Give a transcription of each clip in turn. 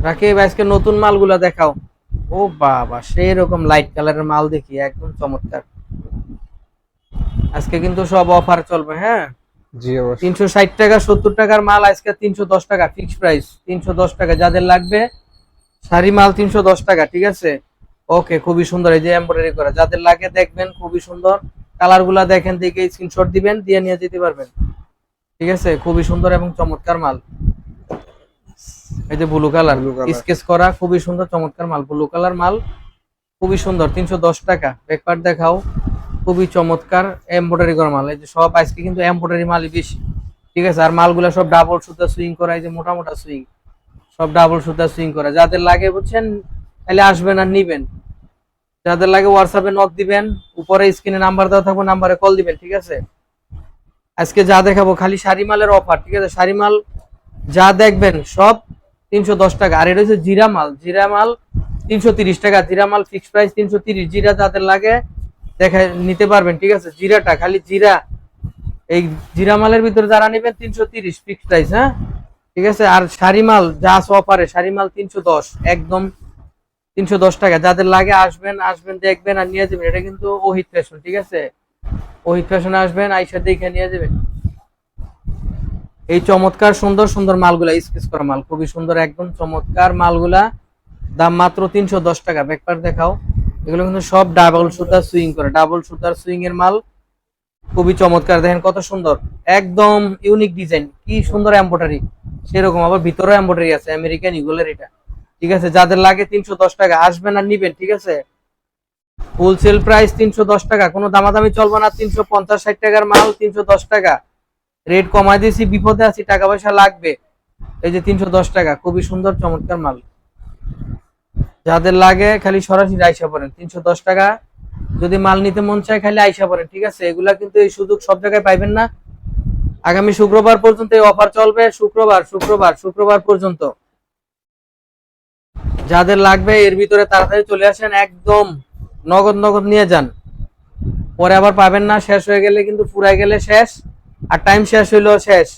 রাকিব আজকে নতুন মালগুলা দেখাও। ও বাবা, সেই রকম লাইট কালারের মাল দেখি, একদম চমৎকার। আজকে কিন্তু সব অফার চলবে, হ্যাঁ। জি অবশ্যই। 360 টাকা 70 টাকার মাল আজকে 310 টাকা, ফিক্সড প্রাইস 310 টাকা। যাদের লাগবে শাড়ি মাল 310 টাকা, ঠিক আছে। ওকে, খুবই সুন্দর, এই যে এমব্রয়ডারি করা। যাদের লাগে দেখবেন, খুবই সুন্দর। কালার গুলা দেখেন, দেখে স্ক্রিনশট দিবেন, দিয়ে নিয়ে যেতে পারবেন, ঠিক আছে। খুবই সুন্দর এবং চমৎকার মাল। এই যে blue colour blue colour. Sketch করা, খুবই সুন্দর চমৎকার মাল, ব্লু কালার মাল, খুবই সুন্দর। 310 টাকা। ব্যাকপার্ট দেখাও, খুবই চমৎকার এমব্রয়ডারি করা মাল। এই যে সব আজকে কিন্তু এমব্রয়ডারি মালই বেশি, ঠিক আছে। আর মালগুলা সব ডাবল সুতা সুইং করা, এই যে মোটা মোটা সুইং, সব ডাবল সুতা সুইং করা। যাদের লাগে বুঝছেন, তাহলে আসবেন আর নিবেন। যাদের লাগে হোয়াটসঅ্যাপে নক দিবেন, উপরে স্ক্রিনে নাম্বার দেওয়া থাকবে, নাম্বারে কল দিবেন, ঠিক আছে। আজকে যা দেখাবো খালি শাড়ি মালের অফার, ঠিক আছে। শাড়ি মাল যা দেখবেন সব 310 টাকা। আর এটা হচ্ছে জিরা মাল, জিরা মাল 330 টাকা। জিরা মাল ফিক্সড প্রাইস 330। জিরা যাদের লাগে দেখে নিতে পারবেন, ঠিক আছে। জিরাটা খালি জিরা, এই জিরা মালের ভিতরে যারা নেবেন 330 ফিক্সড প্রাইস, হ্যাঁ, ঠিক আছে। আর শাড়ি মাল যা আছে অফারে, শাড়ি মাল 310, একদম 310 টাকা। যাদের লাগে আসবেন, আসবেন দেখবেন আর নিয়ে যাবেন। এটা কিন্তু ওহিত ফ্যাশন, ঠিক আছে। ওহিত ফ্যাশনে আসবেন, আইসা দেখে নিয়ে যাবেন। এই চমৎকার সুন্দর সুন্দর মালগুলা, স্কেচ করা মাল, খুবই সুন্দর, একদম চমৎকার মালগুলা। দাম মাত্র 310 টাকা। ব্যাকপার দেখাও। এগুলো কিন্তু সব ডাবল সুতার সুইং করে, ডাবল সুতার সুইং এর মাল, খুবই চমৎকার। দেখেন কত সুন্দর, একদম ইউনিক ডিজাইন, কি সুন্দর এমব্রয়ডারি। সেরকম আবার ভিতরে এমব্রয়ডারি আছে, আমেরিকান ইগলের এটা, ঠিক আছে। যাদের লাগে 310 টাকা, আসবেন আর নিবেন, ঠিক আছে। হোলসেল প্রাইস 310 টাকা, কোনো দামাদামি চলবে না। 350-60 টাকার মাল 310 টাকা। রেট কমাই দিয়েছি, বিপদে আছি, টাকা পয়সা লাগবে। এই যে 310 টাকা, খুবই সুন্দর চমৎকার মাল। যাদের লাগে খালি সরাসরি আইসা পড়েন। 310 টাকা, যদি মাল নিতে মন চায় খালি আইসা পড়েন, ঠিক আছে। এগুলা কিন্তু এই সুযোগ সব জায়গায় পাইবেন না। আগামী শুক্রবার পর্যন্ত এই অফার চলবে, শুক্রবার শুক্রবার শুক্রবার পর্যন্ত। যাদের লাগবে এর ভিতরে তাড়াতাড়ি চলে আসেন, একদম নগদ নগদ নিয়ে যান, পরে আবার পাবেন না। শেষ হয়ে গেলে কিন্তু ফুরাই গেলে শেষ, আর টাইম শেষ হইলেও শেষ।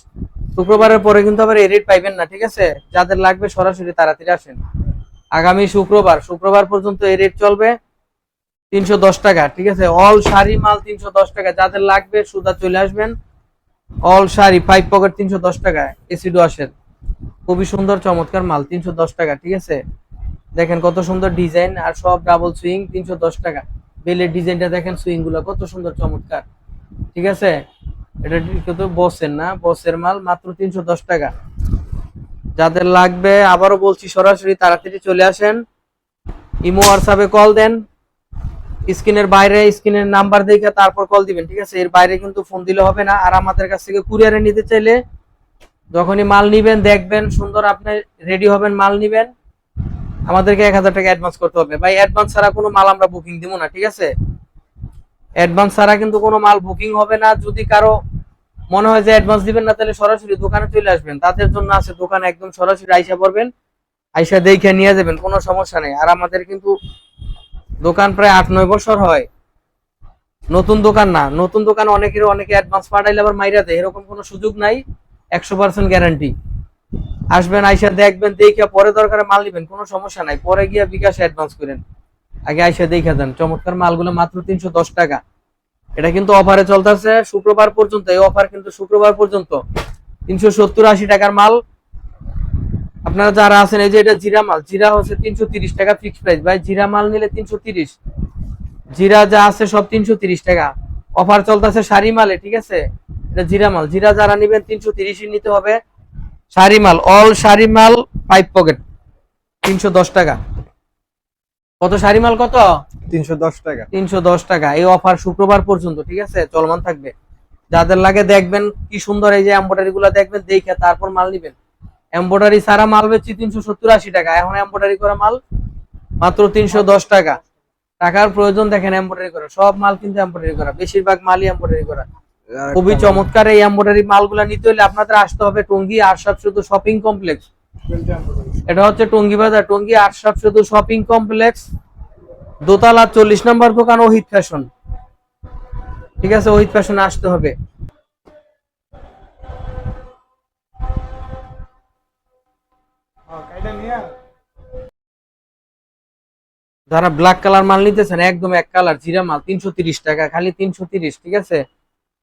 শুক্রবারের পরে কিন্তু আবার এই রেট পাইবেন না, ঠিক আছে। যাদের লাগবে সরাসরি তাড়াতাড়ি আসেন। আগামী শুক্রবার শুক্রবার পর্যন্ত এই রেট চলবে, 310 টাকা, ঠিক আছে। অল শাড়ি মাল 310 টাকা। যাদের লাগবে সুদা চলে আসবেন। অল শাড়ি 5 পকেট 310 টাকা, এসিড ওয়াশের, খুবই সুন্দর চমৎকার মাল, 310 টাকা, ঠিক আছে। দেখেন কত সুন্দর ডিজাইন, আর সব ডাবল সুইং, 310 টাকা। বেলের ডিজাইনটা দেখেন, সুইং গুলো কত সুন্দর চমৎকার, ঠিক আছে। এটা কিন্তু বসের না, বসের মাল, মাত্র 310 টাকা। যাদের লাগবে আবারও বলছি, সরাসরি তাড়াতাড়ি চলে আসেন। ইমো হোয়াটসঅ্যাপে কল দেন, স্ক্রিনের বাইরে স্ক্রিনের নাম্বার দেখে তারপর কল দিবেন, ঠিক আছে। এর বাইরে কিন্তু ফোন দিলে হবে না। আর আমাদের কাছ থেকে কুরিয়ারে নিতে চাইলে যখনই মাল নিবেন, দেখবেন সুন্দর, আপনি রেডি হবেন, মাল নিবেন, আমাদেরকে 1000 টাকা অ্যাডভান্স করতে হবে। ভাই অ্যাডভান্স ছাড়া কোনো মাল আমরা বুকিং দিব না, ঠিক আছে। অ্যাডভান্স ছাড়া কিন্তু কোনো মাল বুকিং হবে না। যদি কারো মনে হয় যে অ্যাডভান্স দিবেন না, তাহলে সরাসরি দোকানে চলে আসবেন, তাদের জন্য আছে দোকান, একদম সরাসরি আইসা পড়বেন, আইসা দেখে নিয়ে যাবেন, কোনো সমস্যা নেই। আর আমাদের কিন্তু দোকান প্রায় 8-9 বছর হয়, নতুন দোকান না। নতুন দোকান অনেকে অ্যাডভান্স পাঠাইলে আবার মাইরা দেয়, এরকম কোনো সুযোগ নাই। 100% গ্যারান্টি। আসবেন, আইসা দেখবেন, দেখে পরে দরকারে মাল নিবেন, কোনো সমস্যা নাই। পরে গিয়া বিকাশে অ্যাডভান্স করেন, আগে আইসা দেখে দেন। চমৎকার মালগুলো মাত্র 310 টাকা। এটা কিন্তু অফারে চলতেছে শুক্রবার পর্যন্ত, এই অফার কিন্তু শুক্রবার পর্যন্ত। 370-80 টাকার মাল। আপনারা যারা আছেন, এই যে এটা জিরা মাল, জিরা হচ্ছে 330 টাকা ফিক্সড প্রাইস। ভাই জিরা মাল নিলে 330, জিরা যা আছে সব 330 টাকা। অফার চলতেছে শাড়ি মালে, ঠিক আছে। এটা জিরা মাল, জিরা যারা নিবেন 330 নিতে হবে। শাড়ি মাল, অল শাড়ি মাল 5 পকেট 310 টাকা। কত শাড়ি মাল কত? 310 টাকা। 310 টাকা। এই অফার শুক্রবার পর্যন্ত, ঠিক আছে, চলমান থাকবে। যাদের লাগে দেখবেন কি সুন্দর, এই যে এমব্রয়ডারি গুলা দেখবেন, দেখে তারপর মাল নিবেন। এমব্রয়ডারি সারা মাল বেচছি 370-80 টাকা, এখন এমব্রয়ডারি করা মাল মাত্র 310 টাকা। টাকার প্রয়োজন দেখেন, এমব্রয়ডারি করা সব মাল কিন্তু এমব্রয়ডারি করা, বেশিরভাগ মালই এমব্রয়ডারি করা, খুবই চমৎকার। এই এমব্রয়ডারি মালগুলা নিতে হলে আপনাদের আসতে হবে টঙ্গী আরশাদ সেতু শপিং কমপ্লেক্স। এটা হচ্ছে টঙ্গী বাজার, টঙ্গী আরশাদ সেতু শপিং কমপ্লেক্স, দোতলা 40 নম্বর দোকান, ওহিত ফ্যাশন, ঠিক আছে। ওহিত ফ্যাশনে আসতে হবে। কাইটা নিয়া যারা ব্ল্যাক কালার মাল নিতেছেন একদম এক কালার জিরা মাল 330 টাকা, খালি 330, ঠিক আছে।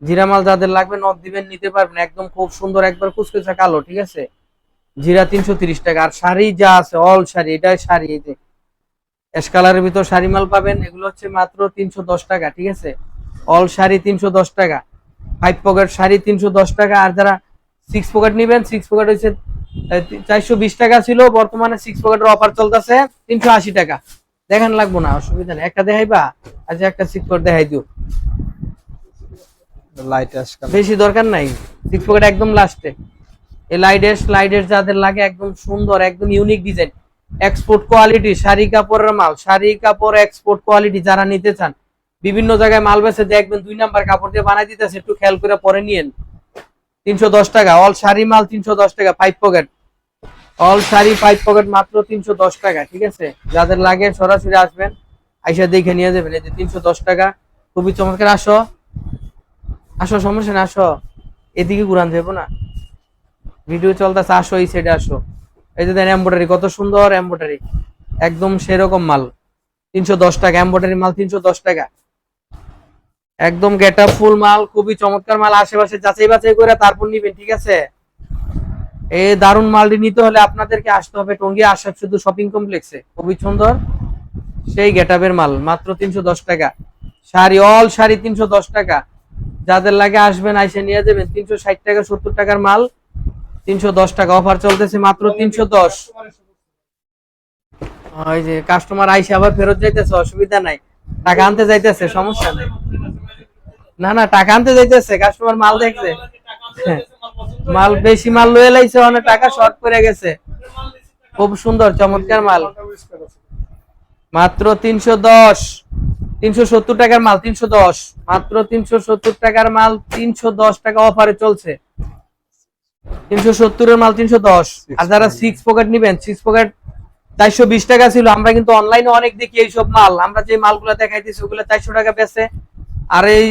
জিরা মাল যাদের লাগবে নক দিবেন, নিতে পারবেন, একদম খুব সুন্দর একবার কুচকুচে কালো, ঠিক আছে। জিরা 330 টাকা। আর শাড়ি যা আছে অল শাড়ি, এটাই শাড়ি, এই যে অ্যাশ কালারের ভিতর শাড়ি মাল পাবেন, এগুলো হচ্ছে মাত্র 310 টাকা, ঠিক আছে। অল শাড়ি 310 টাকা, 5 পকেট শাড়ি 310 টাকা। আর যারা 6 পকেট নিবেন, 6 পকেট হচ্ছে 420 টাকা ছিল, বর্তমানে 6 পকেটের অফার চলতেছে 380 টাকা। দেখেন লাগবো না, অসুবিধা নেই, একটা দেখাইবা, আচ্ছা একটা 6 পকেট দেখাই দিও, লাইট অ্যাশ কালার। বেশি দরকার নাই, 6 পকেট একদম লাস্টে। এই লাইডের যাদের লাগে একদম সুন্দর, একদম unique design, export quality sari কাপড়ের মাল, শাড়ি কাপড় এক্সপোর্ট কোয়ালিটি যারা নিতে চান, বিভিন্ন জায়গায় মাল বেচে দেখবেন 2 নাম্বার কাপড় দিয়ে বানাই দিতেছে, একটু খেয়াল করে পরে নিয়েন। 310 টাকা অল শাড়ি মাল, 310 টাকা 5 পকেট, অল শাড়ি 5 পকেট মাত্র 310 টাকা, ঠিক আছে। যাদের লাগে সরাসরি আসবেন, আইসা দেখে নিয়ে যাবেন। এই যে 310 টাকা, খুবই চমৎকার। আসো আসো, সমস্যা না, আসো, এদিকে ঘুরান যাবো না, ভিডিও চলতেছে, আসো এই সাইডে আসো। এই যে দেখেন এমব্রয়ডারি, কত সুন্দর এমব্রয়ডারি, একদম সেরকম মাল 310 টাকা, এমব্রয়ডারি মাল 310 টাকা, একদম গেট আপ ফুল মাল, খুবই চমৎকার মাল। আশেপাশে যাচাই বাছাই করে তারপর নিবেন, ঠিক আছে। এই দারুন মালটি নিতে হলে আপনাদেরকে আসতে হবে টঙ্গী আশরাফ শুধু শপিং কমপ্লেক্সে, খুবই সুন্দর সেই গেট আপের মাল, মাত্র 310 টাকা। শাড়ি অল শাড়ি 310 টাকা, যাদের লাগে আসবেন, আইসে নিয়ে যাবেন। 360 টাকা 70 টাকার মাল 310 টাকা, অফার চলতেছে মাত্র 310। ওই যে কাস্টমার আইসে আবার ফেরত যাইতেছে, অসুবিধা নাই, টাকা আনতে যাইতেছে, সমস্যা নাই। না না, টাকা আনতে যাইতেছে, কাস্টমার মাল দেখছে, মাল বেশি মাল লয়ে লাইছে, অনেক টাকা শর্ট করে গেছে, খুব সুন্দর চমৎকার মাল, মাত্র 310। 370 টাকার মাল 310, মাত্র 370 টাকার মাল 310 টাকা অফারে চলছে, 370 এর মাল 310। আর যারা 6 পকেট নিবেন, 6 পকেট 420 টাকা ছিল, আমরা কিন্তু অনলাইনে অনেক দেখি এইসব মাল, আমরা যে মালগুলো দেখাইতেছি ওগুলো 400 টাকা বেচে। আর এই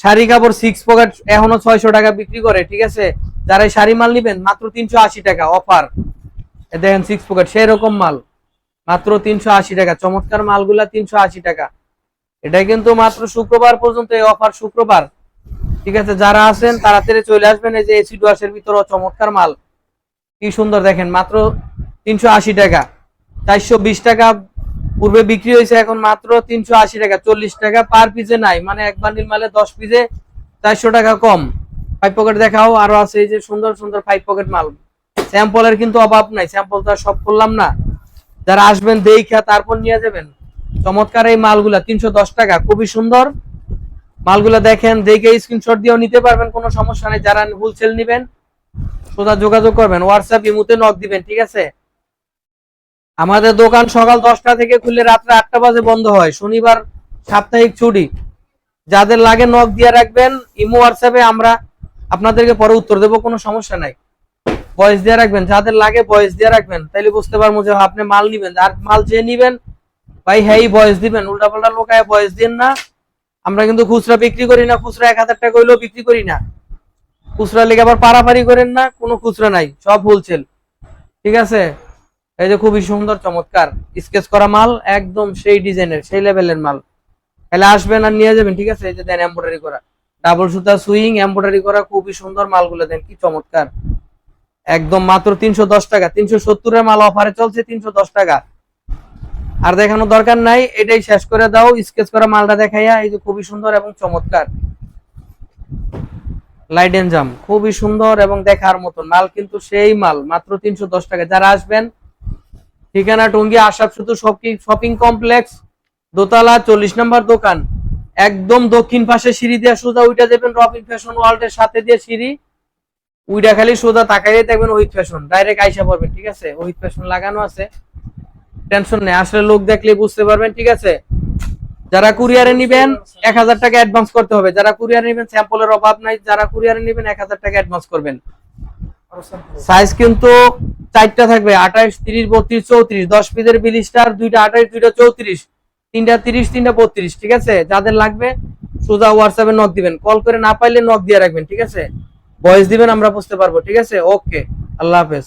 শাড়ি কাপড় 6 পকেট এখনো 600 টাকা বিক্রি করে, ঠিক আছে। যারা এই শাড়ি মাল নিবেন মাত্র 380 টাকা অফার, দেখেন 6 পকেট সেই রকম মাল, মাত্র 380 টাকা, চমৎকার মালগুলা 380 টাকা। এটা কিন্তু মাত্র শুক্রবার পর্যন্ত এই অফার, শুক্রবার, ঠিক আছে। যারা আছেন তাড়াতাড়ি চলে আসবেন। এই যে এসি ডুয়াশের ভিতরে চমৎকার মাল, কি সুন্দর দেখেন, মাত্র 380 টাকা। 420 টাকা পূর্বে বিক্রি হয়েছে, এখন মাত্র 380 টাকা, 40 টাকা পার পিসে নাই, মানে এক বান্ডিল মালে 10 পিসে 400 টাকা কম। 5 পকেট দেখাও, আরো আছে এই যে সুন্দর সুন্দর 5 পকেট মাল, স্যাম্পলের কিন্তু অভাব নাই, স্যাম্পল তো সব করলাম না, যারা আসবেন দেখা তারপর নিয়ে যাবেন। চমৎকার এই মালগুলা 310 টাকা, খুবই সুন্দর মালগুলা, দেখেন দেখে স্ক্রিনশট দিয়েও নিতে পারবেন, কোনো সমস্যা নেই। যারা হোলসেল নিবেন সোজা যোগাযোগ করবেন, হোয়াটসঅ্যাপ ইমুতে নক দিবেন, ঠিক আছে। আমাদের দোকান সকাল 10টা থেকে খুলে রাত্রে 8টা বাজে বন্ধ হয়, শনিবার সাপ্তাহিক ছুটি। যাদের লাগে নক দিয়ে রাখবেন, ইমো হোয়াটসঅ্যাপে আমরা আপনাদেরকে পরে উত্তর দেবো, কোনো সমস্যা নাই। ভয়েস দিয়ে রাখবেন, যাদের লাগে ভয়েস দিয়ে রাখবেন, তাইলে বুঝতে পারবো যে আপনি মাল নিবেন। আর মাল যে নিবেন ভাই হ্যাঁ ভয়েস দিবেন, উল্টা পাল্টা লোকায় ভয়েস দিন না। আমরা কিন্তু খুচরা বিক্রি করি না, খুচরা 1000 টাকা হইলেও বিক্রি করি না, খুচরা লেগে আবার পারাপারি করেন না, কোনো খুচরা নাই, সব হোলসেল, ঠিক আছে। এই যে খুবই সুন্দর চমৎকার স্কেচ করা মাল, একদম সেই ডিজাইনের সেই লেভেলের মাল, তাহলে আসবেন আর নিয়ে যাবেন, ঠিক আছে। এই যে দেন এমব্রয়ডারি করা, ডাবল সুতা সুইং এমব্রয়ডারি করা, খুবই সুন্দর মালগুলো, দেন কি চমৎকার, একদম মাত্র 310 টাকা। 370 এর মাল অফারে চলছে 310 টাকা। আর দেখানোর দরকার নাই, এটাই শেষ করে দাও, স্কেচ করা মালটা দেখাইয়া। এই যে খুবই সুন্দর এবং চমৎকার লাইট এন্ড জাম, খুবই সুন্দর এবং দেখার মতো মাল, কিন্তু সেই মাল মাত্র 310 টাকা। যারা আসবেন, ঠিকানা টঙ্গী আশরাফ শুধু শপিং কমপ্লেক্স, দোতলা 40 নম্বর দোকান, একদম দক্ষিণ পাশে সিঁড়ি দিয়ে সোজা উইটা যাবেন, রবিন ফ্যাশন ওয়ার্ল্ডের সাথে দিয়ে সিঁড়ি, উইটা খালি সোজা তাকাইয়ে দেখবেন ওহিদ ফ্যাশন, ডাইরেক্ট আইসা পড়বেন, ঠিক আছে। ওহিদ ফ্যাশন লাগানো আছে, টেনশন নেই, আসলে লোক দেখলে বুঝতে পারবেন, ঠিক আছে। যারা কুরিয়ারে নিবেন 1000 টাকা অ্যাডভান্স করতে হবে, যারা কুরিয়ারে নিবেন স্যাম্পলের অভাব নাই, যারা কুরিয়ারে নিবেন 1000 টাকা অ্যাডভান্স করবেন। সাইজ কিন্তু 4টা থাকবে, 28, 30, 32, 34, 10 পিসের বিলিস্টার, 2টা 28, 2টা 34, 3টা 30, 3টা 32, ঠিক আছে। যাদের লাগবে সোজা হোয়াটসঅ্যাপে নক দিবেন, কল করে না পাইলে নক দিয়ে রাখবেন, ঠিক আছে। ভয়েস দিবেন, আমরা বুঝতে পারবো, ঠিক আছে। ওকে, আল্লাহ হাফেজ।